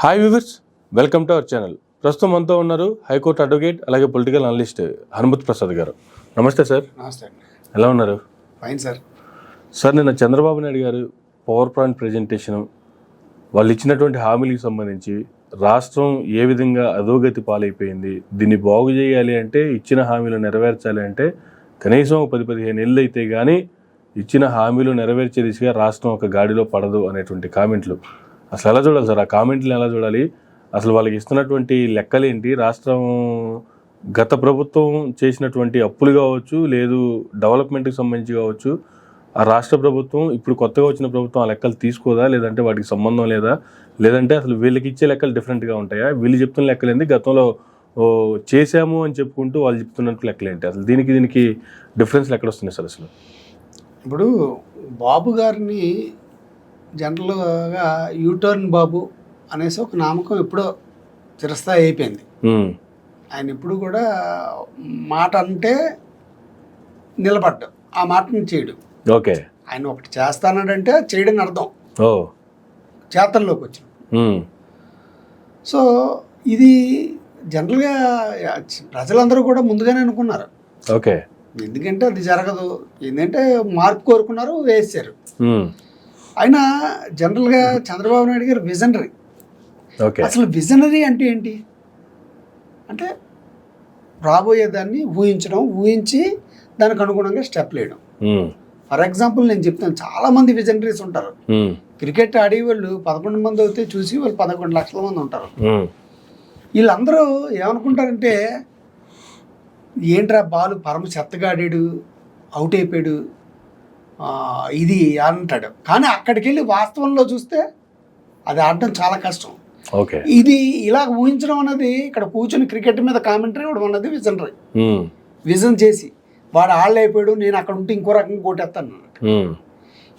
Hi viewers, welcome to our channel. ప్రస్తుతం మనతో ఉన్నారు హైకోర్టు అడ్వకేట్ అలాగే పొలిటికల్ అనలిస్ట్ హనుమత్ ప్రసాద్ గారు. నమస్తే సార్. నమస్తే అండి. ఎలా ఉన్నారు? Fine sir. సార్, నిన్న చంద్రబాబు నాయుడు గారు పవర్ పాయింట్ ప్రజెంటేషన్ వాళ్ళు ఇచ్చినటువంటి హామీలకు సంబంధించి రాష్ట్రం ఏ విధంగా అధోగతి పాలైపోయింది, దీన్ని బాగు చేయాలి అంటే ఇచ్చిన హామీలు నెరవేర్చాలి అంటే కనీసం 10-15 ఏళ్ళు అయితే కానీ ఇచ్చిన హామీలు నెరవేర్చే దిశగా రాష్ట్రం ఒక గాడిలో పడదు అనేటువంటి కామెంట్లు అసలు ఎలా చూడాలి సార్? ఆ కామెంట్లు ఎలా చూడాలి? అసలు వాళ్ళకి ఇస్తున్నటువంటి లెక్కలేంటి? రాష్ట్రం గత ప్రభుత్వం చేసినటువంటి అప్పులు కావచ్చు, లేదు డెవలప్మెంట్కి సంబంధించి కావచ్చు, ఆ రాష్ట్ర ప్రభుత్వం ఇప్పుడు కొత్తగా వచ్చిన ప్రభుత్వం ఆ లెక్కలు తీసుకోదా, లేదంటే వాటికి సంబంధం లేదా, లేదంటే అసలు వీళ్ళకి ఇచ్చే లెక్కలు డిఫరెంట్గా ఉంటాయా? వీళ్ళు చెప్తున్న లెక్కలేంటి, గతంలో చేశాము అని చెప్పుకుంటూ వాళ్ళు చెప్తున్నట్టు లెక్కలేంటి? అసలు దీనికి డిఫరెన్స్లు ఎక్కడ వస్తున్నాయి సార్? అసలు ఇప్పుడు బాబు గారిని జనరల్గా యూటర్న్ బాబు అనేసి ఒక నామకం ఎప్పుడో చిరస్థాయి అయిపోయింది. ఆయన ఎప్పుడు కూడా మాట అంటే నిలబడ్డు, ఆ మాటను చేయడు. ఓకే, ఆయన ఒకటి చేస్తానంటే చేయడని అర్థం, చేతల్లోకి వచ్చిన. సో ఇది జనరల్గా ప్రజలందరూ కూడా ముందుగానే అనుకున్నారు. ఓకే, ఎందుకంటే అది జరగదు, ఏంటంటే మార్పు కోరుకున్నారు, వేసారు. అయినా జనరల్గా చంద్రబాబు నాయుడు గారు విజనరీ. అసలు విజనరీ అంటే ఏంటి అంటే రాబోయేదాన్ని ఊహించడం, ఊహించి దానికి అనుగుణంగా స్టెప్ వేయడం. ఫర్ ఎగ్జాంపుల్ నేను చెప్తాను, చాలామంది విజనరీస్ ఉంటారు. క్రికెట్ ఆడేవాళ్ళు 11 మంది అయితే చూసి వాళ్ళు 11 లక్షల మంది ఉంటారు. వీళ్ళందరూ ఏమనుకుంటారంటే ఏంట్రా బాలు పరమ చెత్తగా ఆడాడు, అవుట్ అయిపోయాడు, ఇది అంటాడు. కానీ అక్కడికి వెళ్ళి వాస్తవంలో చూస్తే అది ఆడడం చాలా కష్టం. ఇది ఇలా ఊహించడం అన్నది, ఇక్కడ కూర్చొని క్రికెట్ మీద కామెంటరీ ఇవ్వడం అన్నది విజనరీ. విజన్ చేసి వాడు ఆడలేకపోయాడు, నేను అక్కడ ఉంటే ఇంకో రకంగా కొట్టేస్తాను.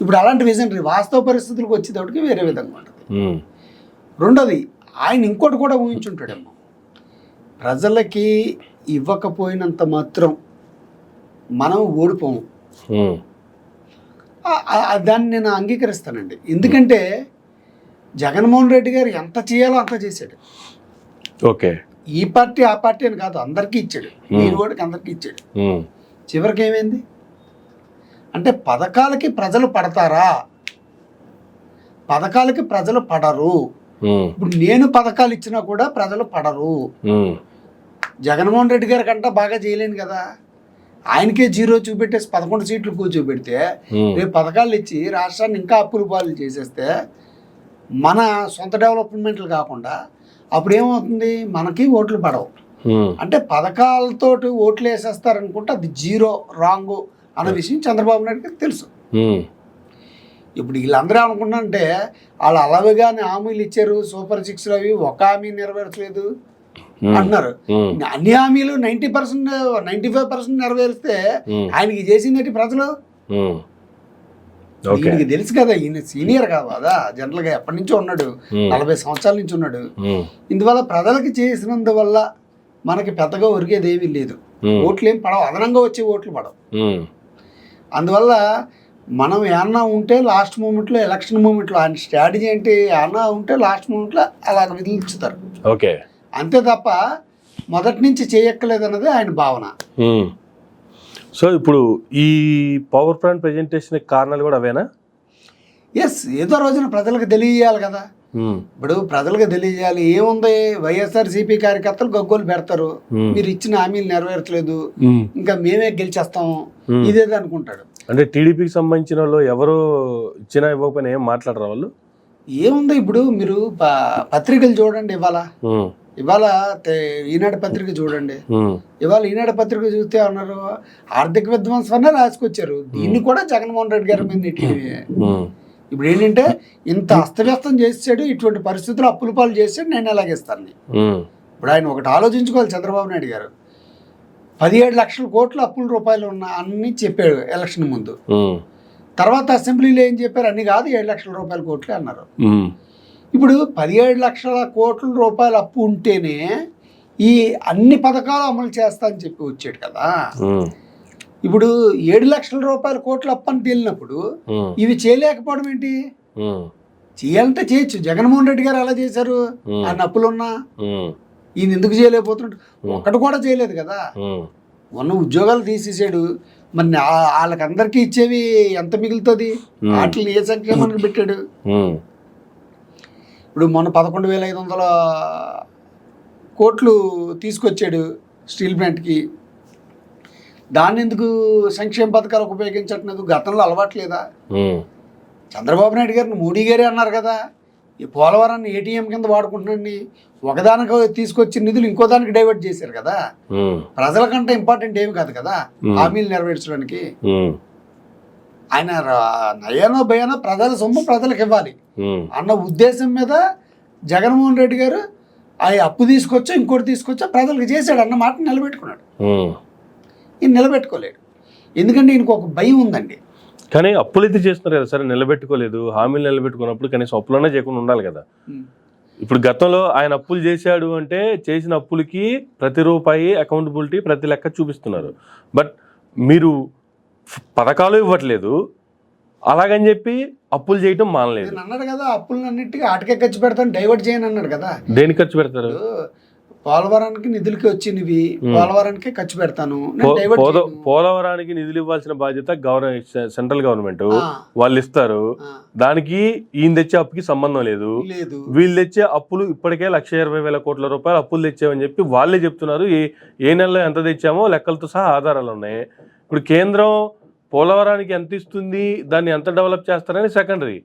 ఇప్పుడు అలాంటి విజనరీ వాస్తవ పరిస్థితులకు వచ్చేటప్పటికి వేరే విధంగా ఉంటుంది. రెండోది, ఆయన ఇంకోటి కూడా ఊహించుంటాడేమో, ప్రజలకి ఇవ్వకపోయినంత మాత్రం మనం ఓడిపోము. దాన్ని నేను అంగీకరిస్తానండి. ఎందుకంటే జగన్మోహన్ రెడ్డి గారు ఎంత చేయాలో అంత చేశాడు. ఓకే, ఈ పార్టీ ఆ పార్టీ అని కాదు, అందరికీ ఇచ్చాడు, నేను వాడికి అందరికీ ఇచ్చాడు. చివరికి ఏమైంది అంటే పథకాలకి ప్రజలు పడతారా? పథకాలకి ప్రజలు పడరు. ఇప్పుడు నేను పథకాలు ఇచ్చినా కూడా ప్రజలు పడరు. జగన్మోహన్ రెడ్డి గారి కంటే బాగా చేయలేను కదా. ఆయనకే 0 చూపెట్టేసి 11 సీట్లు కూర్చోబెడితే రేపు పథకాలు ఇచ్చి రాష్ట్రాన్ని ఇంకా అప్పులు పాలు చేసేస్తే మన సొంత డెవలప్మెంట్లు కాకుండా అప్పుడు ఏమవుతుంది, మనకి ఓట్లు పడవు. అంటే పథకాలతోటి ఓట్లు వేసేస్తారనుకుంటే అది 0 రాంగు అన్న విషయం చంద్రబాబు నాయుడు గారికి తెలుసు. ఇప్పుడు వీళ్ళందరూ అనుకున్నారంటే వాళ్ళు అలాగేగానే హామీలు ఇచ్చారు, సూపర్ 6 అవి ఒక హామీ నెరవేర్చలేదు అంటున్నారు. అన్ని హామీలు 90%, 95% నెరవేరిస్తే ఆయనకి చేసింది ప్రజలు. ఈయనకి తెలుసు కదా, ఈయన సీనియర్ కదా, జనరల్గా ఎప్పటి నుంచో ఉన్నాడు, 40 సంవత్సరాల నుంచి ఉన్నాడు. ఇందువల్ల ప్రజలకి చేసినందువల్ల మనకి పెద్దగా ఒరిగేది ఏమీ లేదు. ఓట్లు ఏం పడవు, అదనంగా వచ్చే ఓట్లు పడవు. అందువల్ల మనం ఏమన్నా ఉంటే లాస్ట్ మూమెంట్లో, ఎలక్షన్ మూమెంట్లో ఆయన స్ట్రాటజీ అంటే ఏమన్నా ఉంటే లాస్ట్ మూమెంట్లో అలా విధించుతారు. ఓకే, అంతే తప్ప మొదటి నుంచి చేయక్కలేదు అన్నది ఆయన భావన. సో ఇప్పుడు ఈ పవర్ పాయింట్ ప్రెజెంటేషన్ కారణాలు కూడా అవేనా? ఎస్, ఏదో రోజున ప్రజలకు తెలియజేయాలి కదా. ఇప్పుడు ప్రజలకు తెలియజేయాలి. ఏముంది, వైఎస్ఆర్సీపీ కార్యకర్తలు గగ్గోలు పెడతారు, మీరు ఇచ్చిన హామీలు నెరవేర్చలేదు, ఇంకా మేమే గెలిచేస్తాము, ఇదేది అనుకుంటాడు. అంటే టీడీపీకి సంబంధించిన వాళ్ళు ఎవరు ఇచ్చినా ఇవ్వకపోయినా ఏం మాట్లాడరు వాళ్ళు. ఏముంది, ఇప్పుడు మీరు పత్రికలు చూడండి, ఇవాళ ఈనాడు పత్రిక చూడండి. ఇవాళ ఈనాడు పత్రిక చూస్తే అన్నారు ఆర్థిక విధ్వంసాన్ని రాసుకొచ్చారు. దీన్ని కూడా జగన్మోహన్ రెడ్డి గారి మీద నెట్టినవి. ఇప్పుడు ఏంటంటే ఇంత అస్తవ్యస్తం చేసాడు, ఇటువంటి పరిస్థితులు అప్పుల పాలు చేసాడు, నేను ఎలాగేస్తాను. ఇప్పుడు ఆయన ఒకటి ఆలోచించుకోవాలి చంద్రబాబు నాయుడు గారు. 17 లక్షల కోట్ల అప్పుల రూపాయలు ఉన్న అన్ని చెప్పాడు ఎలక్షన్ ముందు. తర్వాత అసెంబ్లీలో ఏం చెప్పారు, అన్ని కాదు 7 లక్షల రూపాయల కోట్లే అన్నారు. ఇప్పుడు 17 లక్షల కోట్ల రూపాయలు అప్పు ఉంటేనే ఈ అన్ని పథకాలు అమలు చేస్తా అని చెప్పి వచ్చాడు కదా. ఇప్పుడు 7 లక్షల రూపాయల కోట్ల అప్పు అని తేలినప్పుడు ఇవి చేయలేకపోవడం ఏంటి? చేయాలంటే చేయొచ్చు. జగన్మోహన్ రెడ్డి గారు అలా చేశారు. ఆ నప్పులున్నా ఈయన ఎందుకు చేయలేకపోతున్నాడు? ఒక్కటి కూడా చేయలేదు కదా. ఉన్న ఉద్యోగాలు తీసేసాడు. మరి వాళ్ళకందరికీ ఇచ్చేవి ఎంత మిగులుతుంది? వాటిని ఏ సంక్షేమానికి పెట్టాడు? ఇప్పుడు మొన్న 11,500 కోట్లు తీసుకొచ్చాడు స్టీల్ ప్లాంట్కి. దాన్ని ఎందుకు సంక్షేమ పథకాలకు ఉపయోగించట్లేదు? గతంలో అలవాట్లేదా? చంద్రబాబు నాయుడు గారిని మోడీ గారే అన్నారు కదా, ఈ పోలవరాన్ని ఏటీఎం కింద వాడుకుంటున్నాండి. ఒకదానికి తీసుకొచ్చిన నిధులు ఇంకో దానికి డైవర్ట్ చేశారు కదా. ప్రజల కంటే ఇంపార్టెంట్ ఏమి కాదు కదా హామీలు నెరవేర్చడానికి. ఆయన నయానో భయానో ప్రజల సొమ్ము ప్రజలకు ఇవ్వాలి అన్న ఉద్దేశం మీద జగన్మోహన్ రెడ్డి గారు ఆ అప్పు తీసుకొచ్చా ఇంకోటి తీసుకొచ్చా ప్రజలకు చేశాడు అన్న మాట నిలబెట్టుకున్నాడు. ఈయన నిలబెట్టుకోలేడు. ఎందుకంటే ఈయనకు ఒక భయం ఉందండి. కానీ అప్పులు అయితే చేస్తున్నారు కదా సరే, నిలబెట్టుకోలేదు. హామీలు నిలబెట్టుకున్నప్పుడు కనీసం అప్పులనే చేయకుండా ఉండాలి కదా. ఇప్పుడు గతంలో ఆయన అప్పులు చేశాడు అంటే చేసిన అప్పులకి ప్రతి రూపాయి అకౌంటబిలిటీ ప్రతి లెక్క చూపిస్తున్నారు. బట్ మీరు పథకాలు ఇవ్వట్లేదు, అలాగని చెప్పి అప్పులు చేయటం మానలేదు. అన్నాడు కదా, అప్పులన్నిటికీ ఆటకే ఖర్చు పెడతాను, డైవర్ట్ చేయను అన్నాడు కదా. దేనికి ఖర్చు పెడతారు? పోలవరానికి నిధులకి వచ్చినవి పోలవరానికి ఖర్చు పెడతాను. పోలవరానికి నిధులు ఇవ్వాల్సిన బాధ్యత సెంట్రల్ గవర్నమెంట్ వాళ్ళు ఇస్తారు. దానికి ఈయన తెచ్చే అప్పుకి సంబంధం లేదు. వీళ్ళు తెచ్చే అప్పులు ఇప్పటికే 1,20,000 కోట్ల రూపాయలు అప్పులు తెచ్చామని చెప్పి వాళ్ళే చెప్తున్నారు. ఏ నెలలో ఎంత తెచ్చామో లెక్కలతో సహా ఆధారాలు ఉన్నాయి. ఇప్పుడు కేంద్రం పోలవరానికి ఎంత ఇస్తుంది, దాన్ని ఎంత డెవలప్ చేస్తారని సెకండరీ.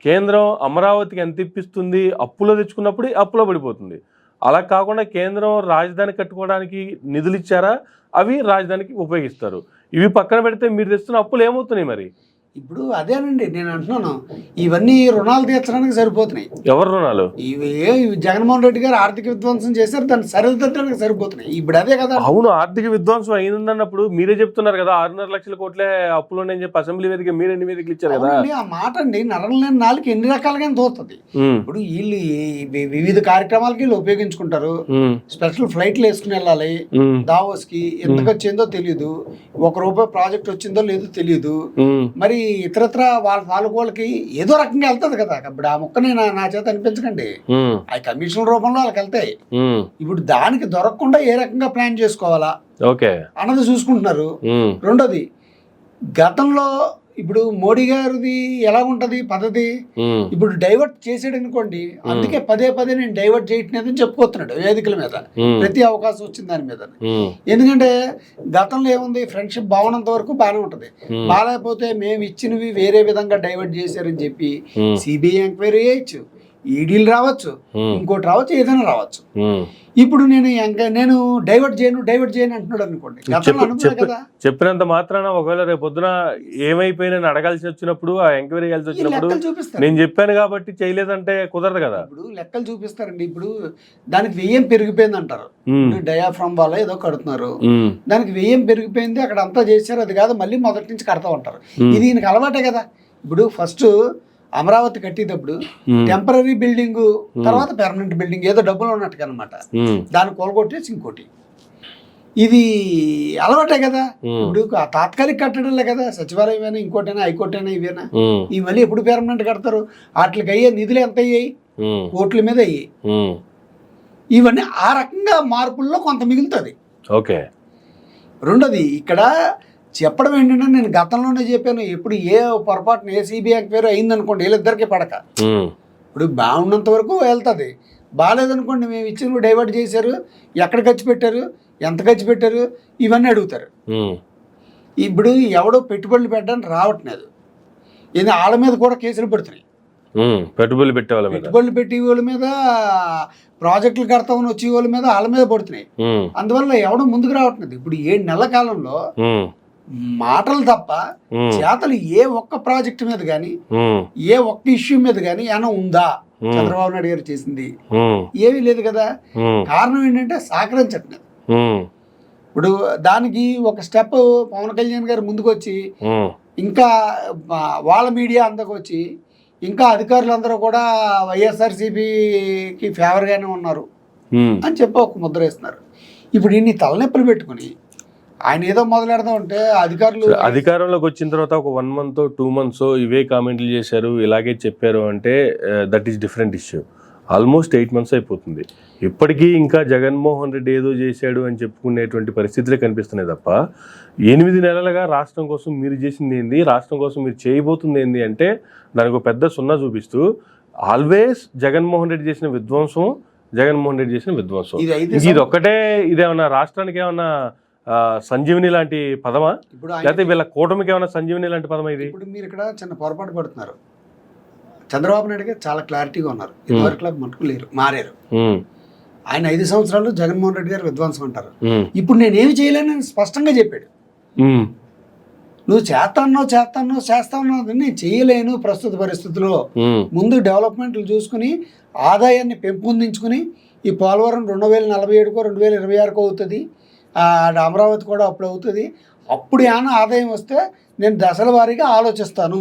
కేంద్రం అమరావతికి ఎంత ఇప్పిస్తుంది, అప్పులో తెచ్చుకున్నప్పుడు అప్పులో పడిపోతుంది. అలా కాకుండా కేంద్రం రాజధాని కట్టుకోవడానికి నిధులు ఇచ్చారా, అవి రాజధానికి ఉపయోగిస్తారు. ఇవి పక్కన పెడితే మీరు తెస్తున్న అప్పులు ఏమవుతున్నాయి మరి? ఇప్పుడు అదేనండి నేను అంటున్నాను, ఇవన్నీ రుణాలు తీర్చడానికి సరిపోతున్నాయి. ఎవరు రుణాలు? ఇవి జగన్మోహన్ రెడ్డి గారు ఆర్థిక విధ్వంసం చేశారు, దాన్ని సరిదిద్దడానికి సరిపోతున్నాయి. ఇప్పుడు అదే కదా. అవును, ఆర్థిక విధ్వంసం అయిందన్నప్పుడు మీరే చెప్తున్నారు కదా 6.5 లక్షల కోట్లే అప్పులు ఉన్నాయని చెప్పి అసెంబ్లీ వేదిక మీరు ఎన్ని వేదికలు ఇచ్చారు కదా. ఆ మాట అండి నరం లేని నాలుగు ఎన్ని రకాలుగా తోస్తుంది. ఇప్పుడు వీళ్ళు వివిధ కార్యక్రమాలకి వీళ్ళు ఉపయోగించుకుంటారు. స్పెషల్ ఫ్లైట్లు వేసుకుని వెళ్ళాలి దావోస్ కి, ఎంత వచ్చిందో తెలియదు, ₹1 ప్రాజెక్ట్ వచ్చిందో లేదో తెలియదు. మరి ఇతరత్ర వాళ్ళకి ఏదో రకంగా వెళ్తుంది కదా. ఇప్పుడు ఆ ముక్కని నా చేత అనిపించకండి, ఆ కమిషన్ రూపంలో వాళ్ళకి వెళ్తాయి. ఇప్పుడు దానికి దొరకకుండా ఏ రకంగా ప్లాన్ చేసుకోవాలా అన్నది చూసుకుంటున్నారు. రెండోది, గతంలో ఇప్పుడు మోడీ గారిది ఎలా ఉంటది పద్ధతి, ఇప్పుడు డైవర్ట్ చేసాడు అనుకోండి, అందుకే పదే నేను డైవర్ట్ చేయట్లేదని చెప్పుకోతున్నాడు వేదికల మీద, ప్రతి అవకాశం వచ్చింది దాని మీద. ఎందుకంటే గతంలో ఏముంది, ఫ్రెండ్షిప్ బాగున్నంత వరకు బాగానే ఉంటది, బాగాలేకపోతే మేము ఇచ్చినవి వేరే విధంగా డైవర్ట్ చేశారని చెప్పి సిబిఐ ఎంక్వైరీ చేయొచ్చు, ఈడీలు రావచ్చు, ఇంకోటి రావచ్చు, ఏదైనా రావచ్చు. ఇప్పుడు నేను డైవర్ట్ చేయను అంటున్నాడు అనుకోండి, చెప్పినంత మాత్రాన ఒకవేళ రేపు పొద్దున ఏమైపోయినా అడగాల్సి వచ్చినప్పుడు, ఆ ఎంక్వైరీ చేయాల్సి వచ్చినప్పుడు నేను చెప్పాను కాబట్టి చేయలేదంటే కుదరదు కదా. ఇప్పుడు లెక్కలు చూపిస్తారండి. ఇప్పుడు దానికి వ్యయం పెరిగిపోయింది అంటారు, డయాఫ్రామ్ వల్ల ఏదో కడుతున్నారు, దానికి వ్యయం పెరిగిపోయింది, అక్కడ అంతా చేశారు, అది కాదు మళ్ళీ మొదటి నుంచి కడతా ఉంటారు. ఇది ఈయనకి అలవాటే కదా. ఇప్పుడు ఫస్ట్ అమరావతి కట్టేటప్పుడు టెంపరీ బిల్డింగ్, తర్వాత పెర్మనెంట్ బిల్డింగ్, ఏదో డబ్బులు ఉన్నట్టుగా అనమాట, దాన్ని కోలుకొట్టేసి ఇంకోటి, ఇది అలవాటే కదా. ఇప్పుడు తాత్కాలిక కట్టడంలే కదా, సచివాలయం అయినా ఇంకోటైనా హైకోర్టు అయినా ఇవేనా, ఇవి మళ్ళీ ఎప్పుడు పెర్మనెంట్ కడతారు? వాటికి అయ్యే నిధులు ఎంత అయ్యాయి? కోట్ల మీద అయ్యాయి. ఇవన్నీ ఆ రకంగా మార్పుల్లో కొంత మిగులుతుంది. ఓకే. రెండోది, ఇక్కడ చెప్పడం ఏంటంటే, నేను గతంలోనే చెప్పాను, ఎప్పుడు ఏ పొరపాటున ఏ సిబిఐ ఎంక్వైరీ అయిందనుకోండి వీళ్ళిద్దరికీ పడక, ఇప్పుడు బాగున్నంత వరకు వెళ్తుంది, బాగాలేదనుకోండి మేము ఇచ్చిన డైవర్ట్ చేశారు, ఎక్కడ ఖర్చు పెట్టారు, ఎంత ఖర్చు పెట్టారు, ఇవన్నీ అడుగుతారు. ఇప్పుడు ఎవడో పెట్టుబడులు పెట్టడానికి రావట్లేదు, ఇది వాళ్ళ మీద కూడా కేసులు పెడుతున్నాయి. పెట్టుబడులు పెట్టి వాళ్ళ మీద, ప్రాజెక్టులు కడతామని వచ్చే వాళ్ళ మీద, వాళ్ళ మీద పడుతున్నాయి. అందువల్ల ఎవడో ముందుకు రావట్లేదు. ఇప్పుడు 7 నెలల కాలంలో మాటలు తప్ప చేతలు ఏ ఒక్క ప్రాజెక్టు మీద గాని, ఏ ఒక్క ఇష్యూ మీద గాని ఏమైనా ఉందా? చంద్రబాబు నాయుడు గారు చేసింది ఏమీ లేదు కదా. కారణం ఏంటంటే సహకరించట్లేదు. ఇప్పుడు దానికి ఒక స్టెప్ పవన్ కళ్యాణ్ గారు ముందుకు వచ్చి, ఇంకా వాళ్ళ మీడియా అందరికి వచ్చి, ఇంకా అధికారులందరూ కూడా వైఎస్ఆర్సీపీకి ఫేవర్గానే ఉన్నారు అని చెప్పి ఒక ముద్ర వేస్తున్నారు. ఇప్పుడు ఇన్ని తలనొప్పులు పెట్టుకుని ఆయన ఏదో మొదలెడదాం అంటే అధికారులు అధికారంలోకి వచ్చిన తర్వాత ఒక 1 month 2 months ఇవే కామెంట్లు చేశారు, ఇలాగే చెప్పారు అంటే that is different issue. Almost 8 months అయిపోతుంది. ఇప్పటికీ ఇంకా జగన్మోహన్ రెడ్డి ఏదో చేశాడు అని చెప్పుకునేటువంటి పరిస్థితులే కనిపిస్తున్నాయి తప్ప 8 నెలలుగా రాష్ట్రం కోసం మీరు చేసింది ఏంది, రాష్ట్రం కోసం మీరు చేయబోతుంది ఏంది అంటే దానికి ఒక పెద్ద సున్నా చూపిస్తూ ఆల్వేస్ జగన్మోహన్ రెడ్డి చేసిన విధ్వంసం, జగన్మోహన్ రెడ్డి చేసిన విధ్వంసం. ఇది ఒక్కటే ఇదేమన్నా రాష్ట్రానికి ఏమన్నా సంజీవిని లాంటి పదమా, లేకపోతే వీళ్ళ కూటమికి ఏమన్నా సంజీవిని లాంటి పదమా ఇది? ఇప్పుడు మీరు ఇక్కడ చిన్న పొరపాటు పడుతున్నారు. చంద్రబాబు నాయుడు గారు చాలా క్లారిటీగా ఉన్నారు, ఇదివరకు మటుకు లేరు, మారారు. ఆయన 5 సంవత్సరాలు జగన్మోహన్ రెడ్డి గారు విధ్వంసం అంటారు. ఇప్పుడు నేనేమి చేయలేనని స్పష్టంగా చెప్పాడు. నువ్వు చేస్తాను నేను చేయలేను ప్రస్తుత పరిస్థితుల్లో. ముందు డెవలప్మెంట్లు చూసుకుని ఆదాయాన్ని పెంపొందించుకుని ఈ పోలవరం 2047కో 2026కో అవుతుంది, అమరావతి కూడా అప్పుడు అవుతుంది, అప్పుడు ఏమైనా ఆదాయం వస్తే నేను దశల వారీగా ఆలోచిస్తాను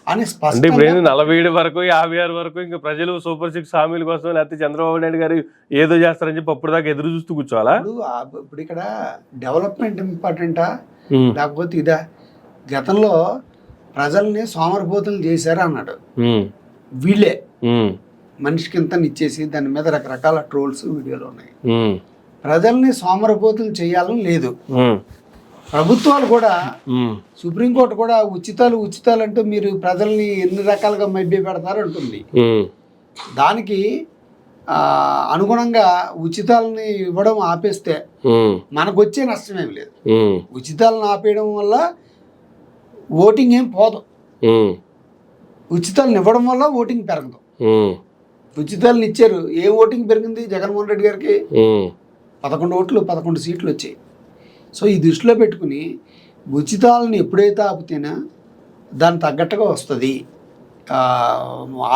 అని స్పష్టంగా. ఇప్పుడు 47 వరకు 56 వరకు ఇంకా ప్రజలు సూపర్ 6 హామీల కోసం లేకపోతే చంద్రబాబు నాయుడు గారు ఏదో చేస్తారని చెప్పి అప్పుడు దాకా ఎదురు చూస్తూ కూర్చోవాలా? ఇప్పుడు ఇక్కడ డెవలప్మెంట్ ఇంపార్టెంటా లేకపోతే ఇదా? గతంలో ప్రజల్ని సోమరిపోతులు చేశారు అన్నాడు. వీళ్ళే మనిషికి ఇంత ఇచ్చేసి దాని మీద రకరకాల ట్రోల్స్ వీడియోలు ఉన్నాయి. ప్రజల్ని సోమరిపోతులు చేయాలని లేదు. ప్రభుత్వాలు కూడా, సుప్రీంకోర్టు కూడా ఉచితాలు అంటూ మీరు ప్రజల్ని ఎన్ని రకాలుగా మభ్య పెడతారు అంటుంది. దానికి అనుగుణంగా ఉచితాలని ఇవ్వడం ఆపేస్తే మనకు వచ్చే నష్టమేమి లేదు. ఉచితాలను ఆపేయడం వల్ల ఓటింగ్ ఏం పోదు, ఉచితాలను ఇవ్వడం వల్ల ఓటింగ్ పెరగదు. ఉచితాలను ఇచ్చారు, ఏ ఓటింగ్ పెరిగింది? జగన్మోహన్ రెడ్డి గారికి 11 ఓట్లు 11 సీట్లు వచ్చాయి. సో ఈ దృష్టిలో పెట్టుకుని ఉచితాలను ఎప్పుడైతే ఆపితేనా దాన్ని తగ్గట్టుగా వస్తుంది,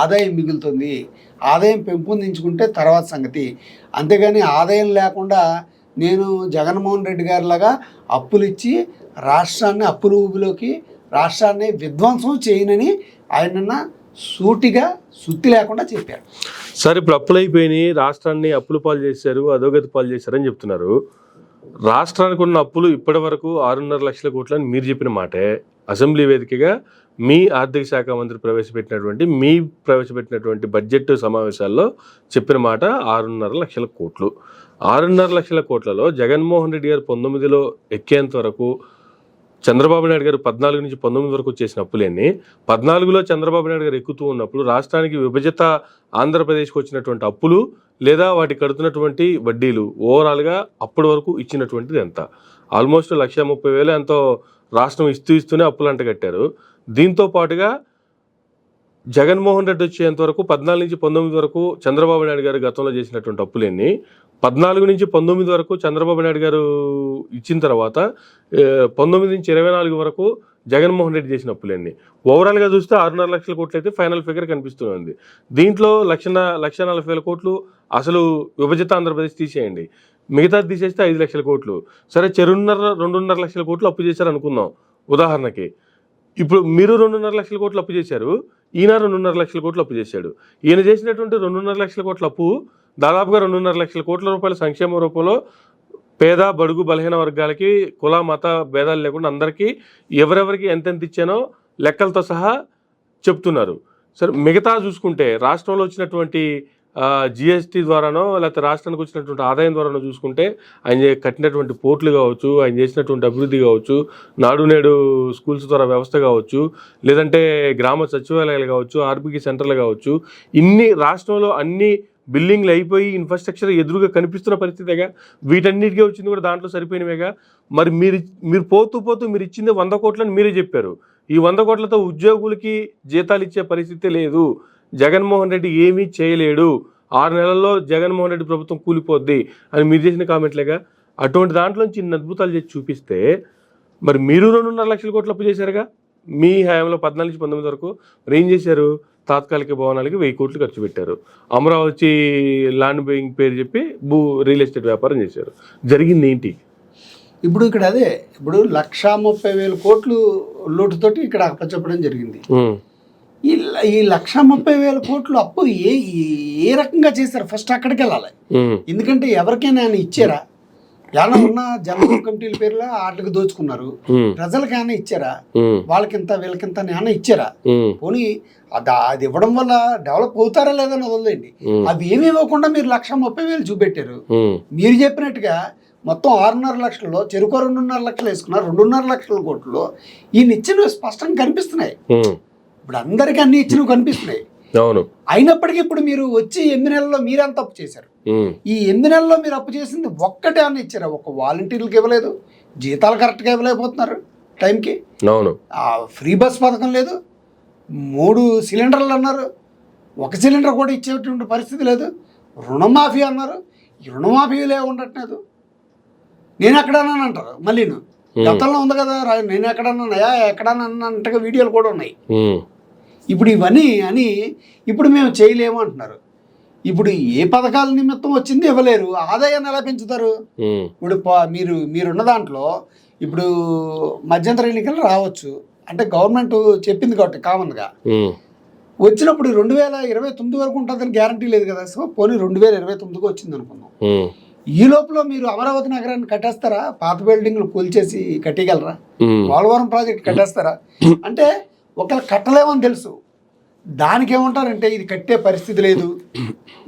ఆదాయం మిగులుతుంది, ఆదాయం పెంపొందించుకుంటే తర్వాత సంగతి. అంతేగాని ఆదాయం లేకుండా నేను జగన్మోహన్ రెడ్డి గారిలాగా అప్పులు ఇచ్చి రాష్ట్రాన్ని అప్పుల ఊబిలోకి, రాష్ట్రాన్ని విధ్వంసం చేయనని ఆయన సూటిగా సుత్తి లేకుండా చెప్పారు. సరే, ఇప్పుడు అప్పులు అయిపోయినాయి, రాష్ట్రాన్ని అప్పులు పాలు చేశారు, అధోగతి పాలు చేశారని చెప్తున్నారు. రాష్ట్రానికి ఉన్న అప్పులు ఇప్పటి వరకు 6.5 లక్షల కోట్లు అని మీరు చెప్పిన మాటే అసెంబ్లీ వేదికగా మీ ఆర్థిక శాఖ మంత్రి ప్రవేశపెట్టినటువంటి బడ్జెట్ సమావేశాల్లో చెప్పిన మాట 6.5 లక్షల కోట్లు. 6.5 లక్షల కోట్లలో జగన్మోహన్ రెడ్డి గారు 19లో ఎక్కేంత వరకు, చంద్రబాబు నాయుడు గారు 14 నుంచి 19 వరకు చేసిన అప్పులేని, 14లో చంద్రబాబు నాయుడు గారు ఎక్కుతూ ఉన్నప్పుడు రాష్ట్రానికి విభజిత ఆంధ్రప్రదేశ్కి వచ్చినటువంటి అప్పులు లేదా వాటి కడుతున్నటువంటి వడ్డీలు ఓవరాల్గా అప్పటి వరకు ఇచ్చినటువంటిది ఎంత? ఆల్మోస్ట్ 1,30,000 ఎంతో రాష్ట్రం ఇస్తూనే అప్పులు అంట కట్టారు. దీంతో పాటుగా జగన్మోహన్ రెడ్డి వచ్చేంత వరకు 14 నుంచి 19 వరకు చంద్రబాబు నాయుడు గారు గతంలో చేసినటువంటి అప్పులేని, 14 నుంచి 19 వరకు చంద్రబాబు నాయుడు గారు ఇచ్చిన తర్వాత 19 నుంచి 24 వరకు జగన్మోహన్ రెడ్డి చేసిన అప్పులేని, ఓవరాల్గా చూస్తే 6.5 లక్షల కోట్లు అయితే ఫైనల్ ఫిగర్ కనిపిస్తుంది. దీంట్లో 1,40,000 కోట్లు అసలు విభజిత ఆంధ్రప్రదేశ్ తీసేయండి, మిగతా తీసేస్తే 5 లక్షల కోట్లు. సరే, 2.5 లక్షల కోట్లు అప్పు చేశారు అనుకుందాం ఉదాహరణకి. ఇప్పుడు మీరు 2.5 లక్షల కోట్లు అప్పు చేశారు, ఈయన 2.5 లక్షల కోట్లు అప్పు చేశాడు. ఈయన చేసినటువంటి 2.5 లక్షల కోట్ల అప్పు దాదాపుగా 2.5 లక్షల కోట్ల రూపాయల సంక్షేమ రూపంలో పేద బడుగు బలహీన వర్గాలకి కుల మత భేదాలు లేకుండా అందరికీ ఎవరెవరికి ఎంతెంత ఇచ్చానో లెక్కలతో సహా చెప్తున్నారు. సరే, మిగతా చూసుకుంటే రాష్ట్రంలో వచ్చినటువంటి జిఎస్టీ ద్వారానో లేకపోతే రాష్ట్రానికి వచ్చినటువంటి ఆదాయం ద్వారానో చూసుకుంటే ఆయన కట్టినటువంటి పోర్టులు కావచ్చు, ఆయన చేసినటువంటి అభివృద్ధి కావచ్చు, నాడు నేడు స్కూల్స్ ద్వారా వ్యవస్థ కావచ్చు, లేదంటే గ్రామ సచివాలయాలు కావచ్చు, ఆర్బీకి సెంటర్లు కావచ్చు, ఇన్ని రాష్ట్రంలో అన్ని బిల్డింగ్లు అయిపోయి ఇన్ఫ్రాస్ట్రక్చర్ ఎదురుగా కనిపిస్తున్న పరిస్థితిగా వీటన్నిటికీ వచ్చింది కూడా దాంట్లో సరిపోయినవేగా. మరి మీరు పోతూ మీరు ఇచ్చింది 100 కోట్లని మీరే చెప్పారు. ఈ 100 కోట్లతో ఉద్యోగులకి జీతాలు ఇచ్చే పరిస్థితి లేదు, జగన్మోహన్ రెడ్డి ఏమీ చేయలేడు, 6 నెలల్లో జగన్మోహన్ రెడ్డి ప్రభుత్వం కూలిపోద్ది అని మీరు చేసిన కామెంట్లేగా. అటువంటి దాంట్లోంచి ఇన్ని అద్భుతాలు చేసి చూపిస్తే మరి మీరు 2.5 లక్షల కోట్లు అప్పు చేశారుగా మీ హయాంలో 14 నుంచి 19 వరకు. మరి ఏం చేశారు? తాత్కాలిక భవనాలకి 1000 కోట్లు ఖర్చు పెట్టారు, అమరావతి ల్యాండ్ బయింగ్ పేరు చెప్పి రియల్ ఎస్టేట్ వ్యాపారం చేశారు. జరిగింది ఏంటి? ఇప్పుడు ఇక్కడ అదే, ఇప్పుడు 1,30,000 కోట్లు లోటుతోటి ఇక్కడ అప్పచెప్పడం జరిగింది. ఈ 1,30,000 కోట్లు అప్పు ఏ రకంగా చేశారు? ఫస్ట్ అక్కడికి వెళ్ళాలి. ఎందుకంటే ఎవరికైనా ఆయన ఇచ్చారా? ఏమన్నా ఉన్న జనరల్ కమిటీల పేర్ల వాటికి దోచుకున్నారు. ప్రజలకు ఏమైనా ఇచ్చారా? వాళ్ళకింత వీళ్ళకింత ఏమైనా ఇచ్చారా? పోనీ అది ఇవ్వడం వల్ల డెవలప్ అవుతారా లేదని వదలండి. అవి ఏమి ఇవ్వకుండా మీరు 1,30,000 చూపెట్టారు. మీరు చెప్పినట్టుగా మొత్తం 6.5 లక్షల్లో చెరుకు 2.5 లక్షలు వేసుకున్నారు. 2.5 లక్షల కోట్లు ఈయన ఇచ్చినవి స్పష్టంగా కనిపిస్తున్నాయి. ఇప్పుడు అందరికీ అన్ని ఇచ్చినవి కనిపిస్తున్నాయి. అవును. అయినప్పటికీ ఇప్పుడు మీరు వచ్చి 8 నెలల్లో మీరెంత అప్పు చేశారు? ఈ 8 నెలల్లో మీరు అప్పు చేసింది ఒక్కటే అన్న ఇచ్చారా? ఒక వాలంటీర్లకు ఇవ్వలేదు, జీతాలు కరెక్ట్గా ఇవ్వలేకపోతున్నారు టైంకి. అవును. ఫ్రీ బస్ పథకం లేదు, 3 సిలిండర్లు అన్నారు, 1 సిలిండర్ కూడా ఇచ్చేటువంటి పరిస్థితి లేదు. రుణమాఫీ అన్నారు, ఈ రుణమాఫీలే ఉండట్లేదు. నేను ఎక్కడన్నా అంటారు మళ్ళీ గతంలో ఉంది కదా, నేను ఎక్కడన్నా ఎక్కడన్నా వీడియోలు కూడా ఉన్నాయి. ఇప్పుడు ఇవన్నీ అని ఇప్పుడు మేము చేయలేము అంటున్నారు. ఇప్పుడు ఏ పథకాల నిమిత్తం వచ్చింది ఇవ్వలేరు, ఆదాయాన్ని ఎలా పెంచుతారు? ఇప్పుడు మీరున్న దాంట్లో ఇప్పుడు మధ్యంతర ఎన్నికలు రావచ్చు అంటే గవర్నమెంట్ చెప్పింది కాబట్టి కామన్గా వచ్చినప్పుడు 2029 వరకు ఉంటుందని గ్యారంటీ లేదు కదా. సో పోనీ 2029కి వచ్చింది అనుకుందాం. ఈ లోపల మీరు అమరావతి నగరాన్ని కట్టేస్తారా? పాత బిల్డింగ్లు కూల్చేసి కట్టగలరా? పోలవరం ప్రాజెక్ట్ కట్టేస్తారా? అంటే ఒకవేళ కట్టలేమని తెలుసు, దానికి ఏమంటారంటే ఇది కట్టే పరిస్థితి లేదు,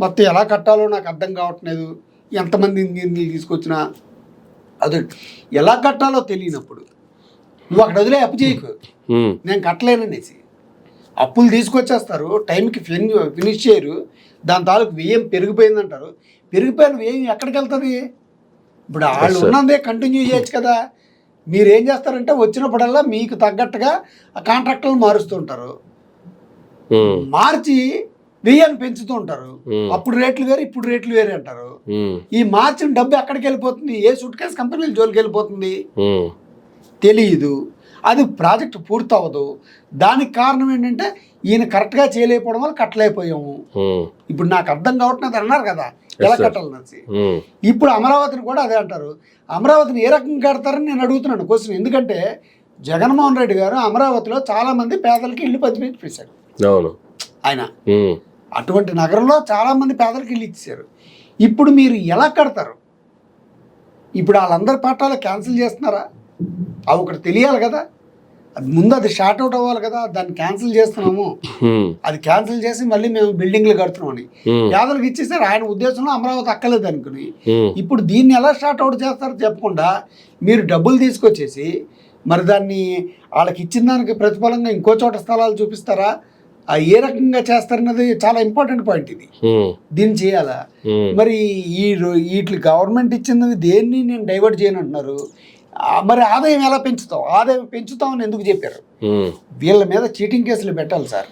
మొత్తం ఎలా కట్టాలో నాకు అర్థం కావట్లేదు, ఎంతమంది ఇంజనీర్లు తీసుకొచ్చినా అది ఎలా కట్టాలో తెలియనప్పుడు నువ్వు అక్కడ వదిలే అప్పు చేయకు, నేను కట్టలేననేసి అప్పులు తీసుకొచ్చేస్తారు. టైంకి ఫినిష్ చేయరు, దాని తాలూకు వ్యయం పెరిగిపోయిందంటారు. పెరిగిపోయిన వ్యయం ఎక్కడికి వెళ్తుంది? ఇప్పుడు వాళ్ళు ఉన్నదే కంటిన్యూ చేయొచ్చు కదా. మీరు ఏం చేస్తారంటే వచ్చినప్పుడల్లా మీకు తగ్గట్టుగా ఆ కాంట్రాక్టర్లు మారుస్తుంటారు, మార్చి వ్యయాన్ని పెంచుతూ ఉంటారు. అప్పుడు రేట్లు వేరు, ఇప్పుడు రేట్లు వేరే అంటారు. ఈ మార్చిన డబ్బు ఎక్కడికి వెళ్ళిపోతుంది? ఏ సూట్ కేసు కంపెనీల జోలికి వెళ్ళిపోతుంది తెలియదు. అది ప్రాజెక్ట్ పూర్తి అవ్వదు. దానికి కారణం ఏంటంటే ఈయన కరెక్ట్గా చేయలేకపోవడం వల్ల కట్టలేకపోయాము. ఇప్పుడు నాకు అర్థం కావట్లేదు అన్నారు కదా ఎలా కట్టాలనేసి. ఇప్పుడు అమరావతిని కూడా అదే అంటారు. అమరావతిని ఏ రకంగా కడతారని నేను అడుగుతున్నాను క్వశ్చన్. ఎందుకంటే జగన్మోహన్ రెడ్డి గారు అమరావతిలో చాలా మంది పేదలకి ఇల్లు పంచిపెట్టేశారు ఆయన. అటువంటి నగరంలో చాలా మంది పేదలకు ఇల్లు ఇచ్చారు. ఇప్పుడు మీరు ఎలా కడతారు? ఇప్పుడు వాళ్ళందరి పట్టాలు క్యాన్సిల్ చేస్తున్నారా? అవి ఒకటి తెలియాలి కదా. అది ముందు అది షార్ట్ అవుట్ అవ్వాలి కదా. దాన్ని క్యాన్సిల్ చేస్తున్నాము, అది క్యాన్సిల్ చేసి మళ్ళీ మేము బిల్డింగ్లు కడుతున్నాం అని పేదలకు ఇచ్చేసారు. ఆయన ఉద్దేశంలో అమరావతి అక్కలేదు అనుకుని ఇప్పుడు దీన్ని ఎలా షార్ట్ అవుట్ చేస్తారో చెప్పకుండా మీరు డబ్బులు తీసుకొచ్చేసి మరి దాన్ని వాళ్ళకి ఇచ్చిన దానికి ప్రతిఫలంగా ఇంకో చోట స్థలాలు చూపిస్తారా? ఏ రకంగా చేస్తారన్నది చాలా ఇంపార్టెంట్ పాయింట్. ఇది దీన్ని చేయాలా? మరి వీటి గవర్నమెంట్ ఇచ్చినది దేన్ని నేను డైవర్ట్ చేయను అంటున్నారు. మరి ఆదాయం ఎలా పెంచుతాం? ఆదాయం పెంచుతామని ఎందుకు చెప్పారు? వీళ్ళ మీద చీటింగ్ కేసులు పెట్టాలి సార్.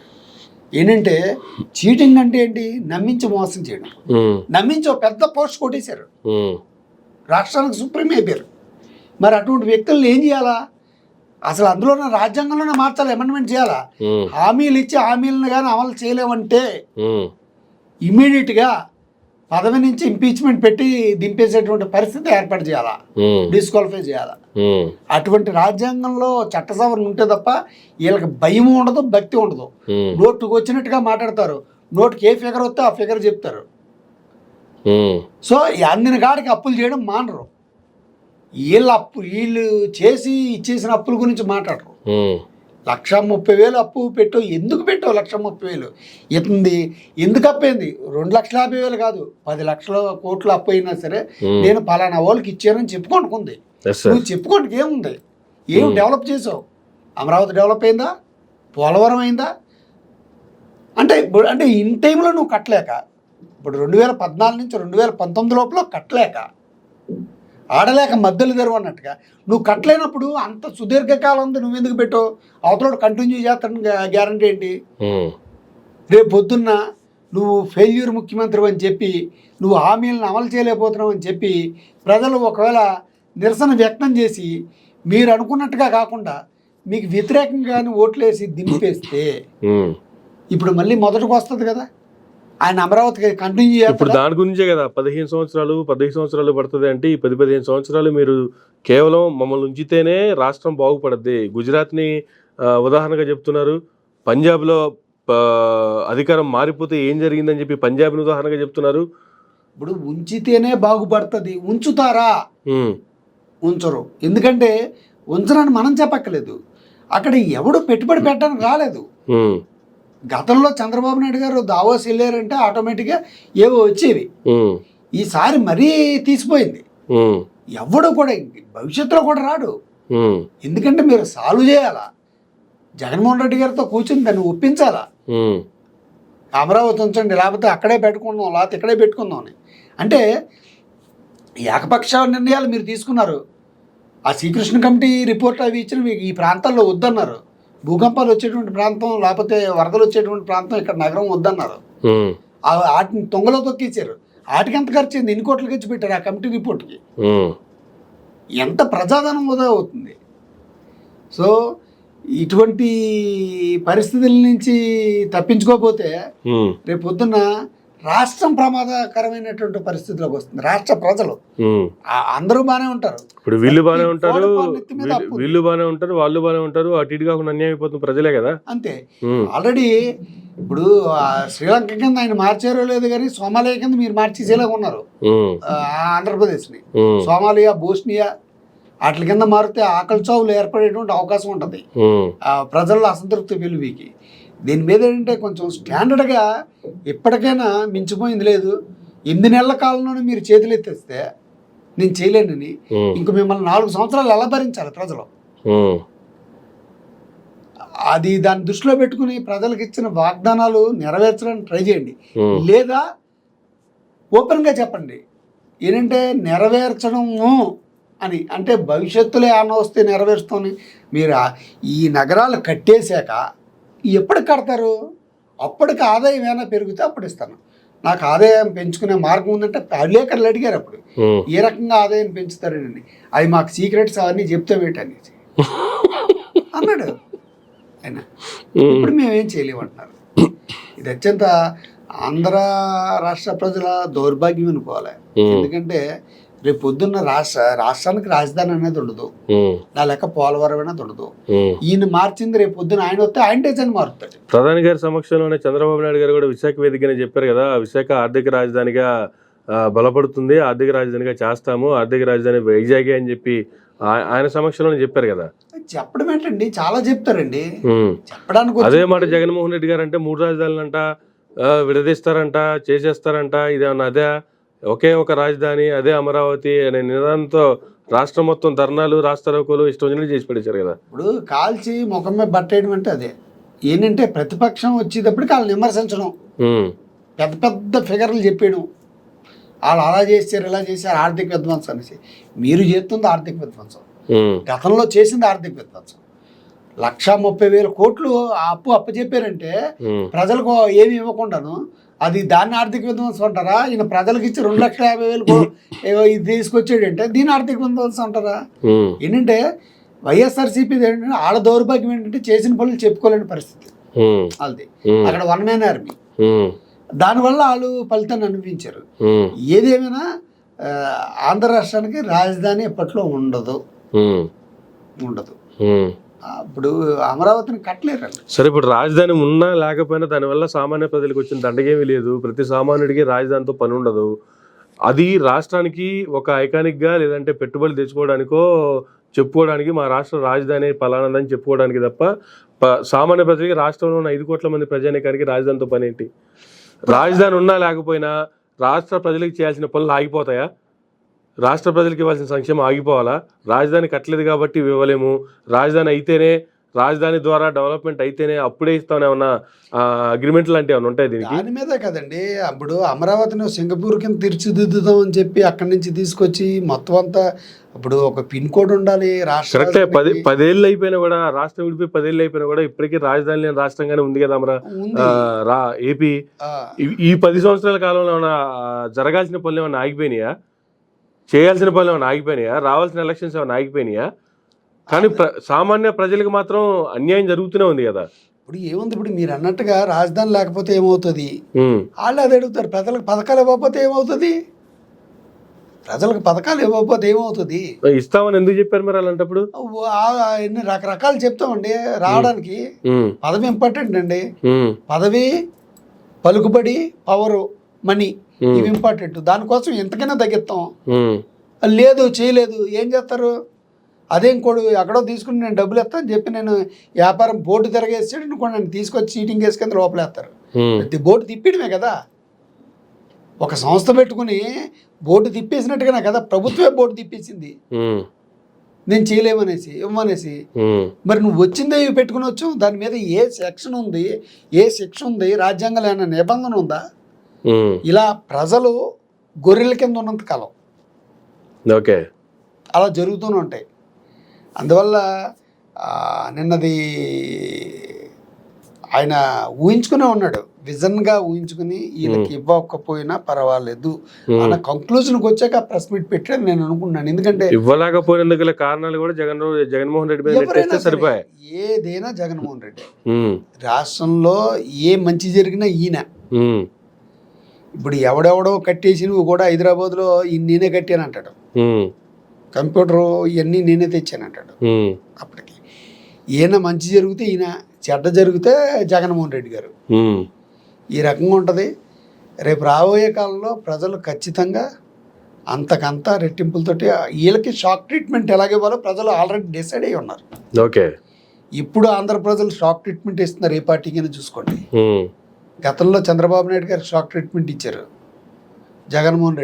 ఏంటంటే చీటింగ్ అంటే ఏంటి? నమ్మించి మోసం చేయడం. నమ్మించి ఒక పెద్ద పోస్ట్ కొట్టేశారు, రాష్ట్రానికి సుప్రీం అయిపోయారు. మరి అటువంటి వ్యక్తులను ఏం చేయాలా? అసలు అందులోనే రాజ్యాంగంలోనే మార్చాలి, అమెండ్మెంట్ చేయాలా? హామీలు ఇచ్చి హామీలను కానీ అమలు చేయలేమంటే ఇమ్మీడియట్గా పదవి నుంచి ఇంపీచ్మెంట్ పెట్టి దింపేసేటువంటి పరిస్థితి ఏర్పాటు చేయాలా, డిస్క్వాలిఫై చేయాలా. అటువంటి రాజ్యాంగంలో చట్ట సవరణ ఉంటే తప్ప వీళ్ళకి భయం ఉండదు, భక్తి ఉండదు. నోటుకు వచ్చినట్టుగా మాట్లాడతారు, నోటుకి ఏ ఫిగర్ వస్తే ఆ ఫిగర్ చెప్తారు. సో అందిన కాడికి అప్పులు చేయడం మానరు. వీళ్ళు చేసి ఇచ్చేసిన అప్పుల గురించి మాట్లాడరు. 1,30,000 అప్పు పెట్టో, ఎందుకు పెట్టో 1,30,000? ఇతంది ఎందుకు అప్పైంది? 2,50,000 కాదు, 10 లక్షల కోట్ల అప్పు అయినా సరే నేను పలానా వాళ్ళకి ఇచ్చానని చెప్పుకోనుకుంది. నువ్వు చెప్పుకోనికి ఏముంది? ఏం డెవలప్ చేసావు? అమరావతి డెవలప్ అయిందా? పోలవరం అయిందా? అంటే ఇన్ టైంలో నువ్వు కట్టలేక, ఇప్పుడు 2014 నుంచి 2019 లోపల కట్టలేక, ఆడలేక మధ్యలో తెరువు అన్నట్టుగా నువ్వు కట్టలేనప్పుడు అంత సుదీర్ఘకాలం నువ్వు ఎందుకు పెట్టావు? అవతల కంటిన్యూ చేస్తాను గ్యారంటీ ఏంటి? రేపు పొద్దున్న నువ్వు ఫెయిల్యూర్ ముఖ్యమంత్రి అని చెప్పి నువ్వు హామీలను అమలు చేయలేకపోతున్నావు అని చెప్పి ప్రజలు ఒకవేళ నిరసన వ్యక్తం చేసి మీరు అనుకున్నట్టుగా కాకుండా మీకు వ్యతిరేకంగానే ఓట్లేసి దింపేస్తే ఇప్పుడు మళ్ళీ మొదటికి వస్తుంది కదా. ఆయన అమరావతికి కంటిన్యూ చేయాలి. ఇప్పుడు దాని గురించే కదా 15 సంవత్సరాలు పడుతుంది అంటే ఈ 10-15 సంవత్సరాలు మీరు కేవలం మమ్మల్ని ఉంచితేనే రాష్ట్రం బాగుపడద్ది. గుజరాత్ని ఉదాహరణగా చెప్తున్నారు. పంజాబ్లో అధికారం మారిపోతే ఏం జరిగిందని చెప్పి పంజాబ్ని ఉదాహరణగా చెప్తున్నారు. ఇప్పుడు ఉంచితేనే బాగుపడుతుంది, ఉంచుతారా? ఉంచరు. ఎందుకంటే ఉంచరని మనం చెప్పక్కర్లేదు, అక్కడ ఎవడు పెట్టుబడి పెట్టడానికి రాలేదు. గతంలో చంద్రబాబు నాయుడు గారు దావోస్ వెళ్ళారంటే ఆటోమేటిక్గా ఏవో వచ్చేవి. ఈసారి మరీ తీసిపోయింది. ఎవడు కూడా భవిష్యత్తులో కూడా రాడు. ఎందుకంటే మీరు సాల్వ్ చేయాలా, జగన్మోహన్ రెడ్డి గారితో కూర్చొని దాన్ని ఒప్పించాలా. అమరావతి ఉంచండి, లేకపోతే అక్కడే పెట్టుకుందాం, లేకపోతే ఇక్కడే పెట్టుకుందాం అని. అంటే ఏకపక్ష నిర్ణయాలు మీరు తీసుకున్నారు. ఆ శ్రీకృష్ణ కమిటీ రిపోర్ట్ అవి ఇచ్చిన ఈ ప్రాంతాల్లో వద్దన్నారు. భూకంపాలు వచ్చేటువంటి ప్రాంతం, లేకపోతే వరదలు వచ్చేటువంటి ప్రాంతం, ఇక్కడ నగరం వద్దన్నారు. వాటిని తొంగలో తొక్కిచ్చారు. వాటికి ఎంత ఖర్చు అయింది? ఎన్ని కోట్లు ఖర్చు పెట్టారు ఆ కమిటీ రిపోర్ట్కి? ఎంత ప్రజాధనం వృధా అవుతుంది. సో ఇటువంటి పరిస్థితుల నుంచి తప్పించుకోకపోతే రేపు పొద్దున్న రాష్ట్రం ప్రమాదకరమైనటువంటి పరిస్థితిలోకి వస్తుంది. రాష్ట్ర ప్రజలు అందరూ బాగానే ఉంటారు, ఇప్పుడు వీళ్ళు బాగానే ఉంటారు, వీళ్ళు బాగానే ఉంటారు, వాళ్ళు బాగానే ఉంటారు, అటు ఇటు కాకుండా అన్యాయం అయిపోతుంది ప్రజలే కదా. అంతే. ఆల్రెడీ ఇప్పుడు శ్రీలంక కింద ఆయన మార్చారో లేదు కానీ సోమాలియా కింద మీరు మార్చేసేలాగా ఉన్నారు ఆంధ్రప్రదేశ్ని. సోమాలియా, బోస్నియా వాటి కింద మారితే ఆకలి చావులు ఏర్పడేటువంటి అవకాశం ఉంటుంది. ప్రజల్లో అసంతృప్తి వెలువీకి. దీని మీద ఏంటంటే కొంచెం స్టాండర్డ్గా ఎప్పటికైనా మించిపోయింది లేదు. 8 నెలల కాలంలోనే మీరు చేతులు ఎత్తేస్తే నేను చేయలేనని ఇంక మిమ్మల్ని 4 సంవత్సరాలు ఎలా భరించాలి ప్రజలు? అది దాన్ని దృష్టిలో పెట్టుకుని ప్రజలకు ఇచ్చిన వాగ్దానాలు నెరవేర్చడానికి ట్రై చేయండి. లేదా ఓపెన్గా చెప్పండి ఏంటంటే నెరవేర్చడము అని, అంటే భవిష్యత్తులో ఏమన్నా వస్తే నెరవేరుస్తామని. మీరు ఈ నగరాలు కట్టేశాక ఎప్పుడు కడతారు? అప్పటికి ఆదాయం ఏమైనా పెరిగితే అప్పుడు ఇస్తాను. నాకు ఆదాయం పెంచుకునే మార్గం ఉందంటే విలేకరులు అడిగారు అప్పుడు, ఏ రకంగా ఆదాయం పెంచుతారని. అది మాకు సీక్రెట్స్ అవన్నీ చెప్తామేటనేసి అన్నాడు ఆయన. ఇప్పుడు మేమేం చేయలేమంటున్నారు. ఇది అత్యంత ఆంధ్ర రాష్ట్ర ప్రజల దౌర్భాగ్యం అనుకోవాలి. ఎందుకంటే రేపు పొద్దున్న రాష్ట్రానికి రాజధాని అనేది ఉండదు, నా లెక్క పోలవరం అనేది ఉండదు. ఈయన మార్చింది రేపు పొద్దున ఆయన వస్తే ఆయన డిజైన్ మారుతాడు. ప్రధాని గారి సమక్షంలోనే చంద్రబాబు నాయుడు గారు కూడా విశాఖ వేదికనే చెప్పారు కదా, విశాఖ ఆర్థిక రాజధానిగా బలపడుతుంది, ఆర్థిక రాజధానిగా చేస్తాము, ఆర్థిక రాజధాని వైజాగ్ అని చెప్పి ఆయన సమక్షంలోనే చెప్పారు కదా. చెప్పడం ఏంటండి, చాలా చెప్తారండి చెప్పడానికి. అదే మాట జగన్మోహన్ రెడ్డి గారు అంటే 3 రాజధానులంట విడదీస్తారంట, చేసేస్తారంట, ఇదేమన్నా అదే ఒకే ఒక రాజధాని అదే అమరావతి అనే నినాదంతో రాష్ట్రం మొత్తం ధర్నాలు, రాస్తారోకోలు ఇష్టం వచ్చినట్టు చేసి పడేశారు కదా. ఇప్పుడు కాల్చి ముఖం మీద బట్టేయడం అంటే అదే. ఏంటంటే ప్రతిపక్షం వచ్చేటప్పటికి వాళ్ళని విమర్శించడం, పెద్ద పెద్ద ఫిగర్లు చెప్పేయడం, వాళ్ళు అలా చేశారు ఇలా చేశారు, ఆర్థిక విధ్వంసం అనేసి. మీరు చేస్తుంది ఆర్థిక విధ్వంసం, గతంలో చేసింది ఆర్థిక విధ్వంసం. 1,30,000 కోట్లు అప్పచెప్పారంటే ప్రజలకు ఏమి ఇవ్వకుండాను అది దాన్ని ఆర్థిక విధ్వంసం అంటారా? ఈయన ప్రజలకు ఇచ్చి 2,50,000 ఇది తీసుకొచ్చాడంటే దీన్ని ఆర్థిక విధ్వంసం అంటారా? ఏంటంటే వైఎస్ఆర్సీపీ ఏంటంటే వాళ్ళ దౌర్భాగ్యం ఏంటంటే చేసిన పనులు చెప్పుకోలేని పరిస్థితి వాళ్ళది. అక్కడ 1 man army, దానివల్ల వాళ్ళు ఫలితాన్ని అనిపించారు. ఏదేమైనా ఆంధ్ర రాష్ట్రానికి రాజధాని ఎప్పట్లో ఉండదు. ఇప్పుడు అమరావతిని కట్టలేరండి. సరే, ఇప్పుడు రాజధాని ఉన్నా లేకపోయినా దానివల్ల సామాన్య ప్రజలకు వచ్చిన దండగేమీ లేదు. ప్రతి సామాన్యుడికి రాజధానితో పని ఉండదు. అది రాష్ట్రానికి ఒక ఐకానిక్గా లేదంటే పెట్టుబడులు తెచ్చుకోవడానికో చెప్పుకోవడానికి మా రాష్ట్ర రాజధాని పలానాదని చెప్పుకోవడానికి తప్ప సామాన్య ప్రజలకి రాష్ట్రంలో ఉన్న 5 కోట్ల మంది ప్రజానికానికి రాజధానితో పని ఏంటి? రాజధాని ఉన్నా లేకపోయినా రాష్ట్ర ప్రజలకు చేయాల్సిన పనులు ఆగిపోతాయా? రాష్ట్ర ప్రజలకు ఇవ్వాల్సిన సంక్షేమం ఆగిపోవాలా? రాజధాని కట్టలేదు కాబట్టి ఇవ్వలేము, రాజధాని అయితేనే, రాజధాని ద్వారా డెవలప్మెంట్ అయితేనే అప్పుడే ఇస్తామేమన్నా అగ్రిమెంట్లు అంటే ఏమన్నా ఉంటాయి దీనికి? దాని మీదే కదండి. అప్పుడు అమరావతిని సింగపూర్ కింద తీర్చిదిద్దుదాం అని చెప్పి అక్కడి నుంచి తీసుకొచ్చి మొత్తం అంతా ఇప్పుడు ఒక పిన్ కోడ్ ఉండాలి. రాష్ట్రం కరెక్టే. 10 ఏళ్ళు అయిపోయినా కూడా, రాష్ట్రం విడిపోయి 10 ఏళ్ళు అయిపోయినా కూడా ఇప్పటికీ రాజధాని లేని రాష్ట్రంగానే ఉంది కదా ఏపీ. ఈ 10 సంవత్సరాల కాలంలో ఏమైనా జరగాల్సిన పనులు ఏమైనా ఆగిపోయినాయా? చేయాల్సిన పనులు ఏమైనా ఆగిపోయినాయా? రావాల్సిన ఎలక్షన్స్ ఏమైనా ఆగిపోయినాయా? కానీ సామాన్య ప్రజలకు మాత్రం అన్యాయం జరుగుతూనే ఉంది కదా. ఇప్పుడు ఏముంది, ఇప్పుడు మీరు అన్నట్టుగా రాజధాని లేకపోతే ఏమవుతుంది? వాళ్ళు అది అడుగుతారు. ప్రజలకు పథకాలు ఇవ్వకపోతే ఏమవుతుంది? ప్రజలకు పథకాలు ఇవ్వకపోతే ఏమవుతుంది? ఇస్తామని ఎందుకు చెప్పారు మరి అలాంటప్పుడు? ఎన్ని రకరకాలు చెప్తామండి. రావడానికి పదవి ఇంపార్టెంట్ అండి. పదవి, పలుకుబడి, పవరు, మనీ ఇవి ఇంపార్టెంట్, దానికోసం ఎంతకైనా తగ్గిస్తాం. లేదు చేయలేదు, ఏం చేస్తారు? అదేం కొడు ఎక్కడో తీసుకుని నేను డబ్బులు ఇస్తాను అని చెప్పి నేను వ్యాపారం బోర్డు తిరగేసాడు అనుకోండి, నన్ను తీసుకొచ్చి చీటింగ్ వేసుకొని లోపలేస్తారు. బోర్డు తిప్పిడమే కదా, ఒక సంస్థ పెట్టుకుని బోర్డు తిప్పేసినట్టుగా కదా ప్రభుత్వమే బోర్డు తిప్పేసింది నేను చేయలేమనేసి ఇవ్వమనేసి. మరి నువ్వు వచ్చిందే ఇవి పెట్టుకుని వచ్చావు, దాని మీద ఏ సెక్షన్ ఉంది, ఏ శిక్ష ఉంది, రాజ్యాంగంలో ఏమైనా నిబంధన ఉందా? ఇలా ప్రజలు గొర్రెల కింద ఉన్నంత కాలం ఓకే అలా జరుగుతూనే ఉంటాయి. అందువల్ల నిన్నది ఆయన ఊహించుకునే ఉన్నాడు, విజన్గా ఊహించుకుని వీళ్ళకి ఇవ్వకపోయినా పర్వాలేదు అన్న కంక్లూజన్కి వచ్చాక ప్రెస్ మీట్ పెట్టాను నేను అనుకున్నాను. ఎందుకంటే ఇవ్వలేకపోయినందుకు కారణాలు కూడా జగన్మోహన్ రెడ్డి మీద సరిపోయాయి. ఏదైనా జగన్మోహన్ రెడ్డి రాష్ట్రంలో ఏ మంచి జరిగినా ఈయన. ఇప్పుడు ఎవడెవడో కట్టేసి నువ్వు కూడా హైదరాబాద్లో నేనే కట్టాను అంటాడు, కంప్యూటర్ ఇవన్నీ నేనే తెచ్చాను అంటాడు. అప్పటికి ఈయన మంచి జరిగితే ఈయన, చెడ్డ జరిగితే జగన్మోహన్ రెడ్డి గారు. ఈ రకంగా ఉంటుంది. రేపు రాబోయే కాలంలో ప్రజలు ఖచ్చితంగా అంతకంతా రెట్టింపులతోటి వీళ్ళకి షాక్ ట్రీట్మెంట్ ఎలాగివ్వాలో ప్రజలు ఆల్రెడీ డిసైడ్ అయ్యి ఉన్నారు. ఓకే ఇప్పుడు ఆంధ్ర ప్రజలు షాక్ ట్రీట్మెంట్ ఇస్తున్నారు ఏ పార్టీకైనా చూసుకోండి. గతంలో చంద్రబాబు నాయుడు గారు షాక్ ట్రీట్మెంట్ ఇచ్చారు, జగన్మోహన్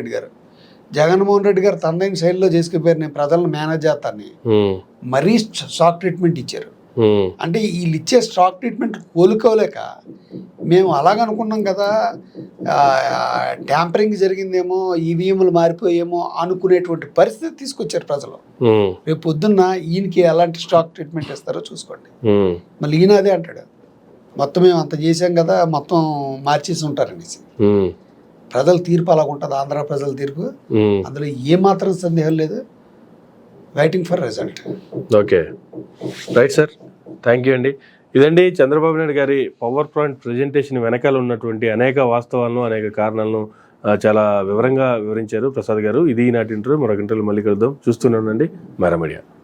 రెడ్డి గారు తనదైన శైలిలో చేసుకుపోయారు, నేను ప్రజలను మేనేజ్ చేస్తాను, మరీ షాక్ ట్రీట్మెంట్ ఇచ్చారు. అంటే వీళ్ళు ఇచ్చే షాక్ ట్రీట్మెంట్ కోలుకోలేక మేము అలాగనుకున్నాం కదా, ట్యాంపరింగ్ జరిగిందేమో, ఈవీఎంలు మారిపోయేమో అనుకునేటువంటి పరిస్థితి తీసుకొచ్చారు ప్రజలు. రేపు పొద్దున్న ఈయనకి ఎలాంటి షాక్ ట్రీట్మెంట్ ఇస్తారో చూసుకోండి. మళ్ళీ ఈయన అదే అంటాడు, మొత్తం మేము అంత చేసాం కదా, మొత్తం మార్చేసి ఉంటారనేసి. ప్రజల తీర్పు అలాగ ఉంటుంది, ఆంధ్ర ప్రజల తీర్పు, అందులో ఏమాత్రం సందేహం లేదు. Waiting for result. Okay right sir, thank you అండి. ఇదండి చంద్రబాబు నాయుడు గారి పవర్ పాయింట్ ప్రజెంటేషన్ వెనకాల ఉన్నటువంటి అనేక వాస్తవాలను, అనేక కారణాలను చాలా వివరంగా వివరించారు ప్రసాద్ గారు. ఇది ఈనాటి ఇంటర్వ్యూ. మరొక ఇంటర్వ్యూ మళ్ళీ కలుద్దాం. చూస్తూనే ఉండండి మెరా మీడియా.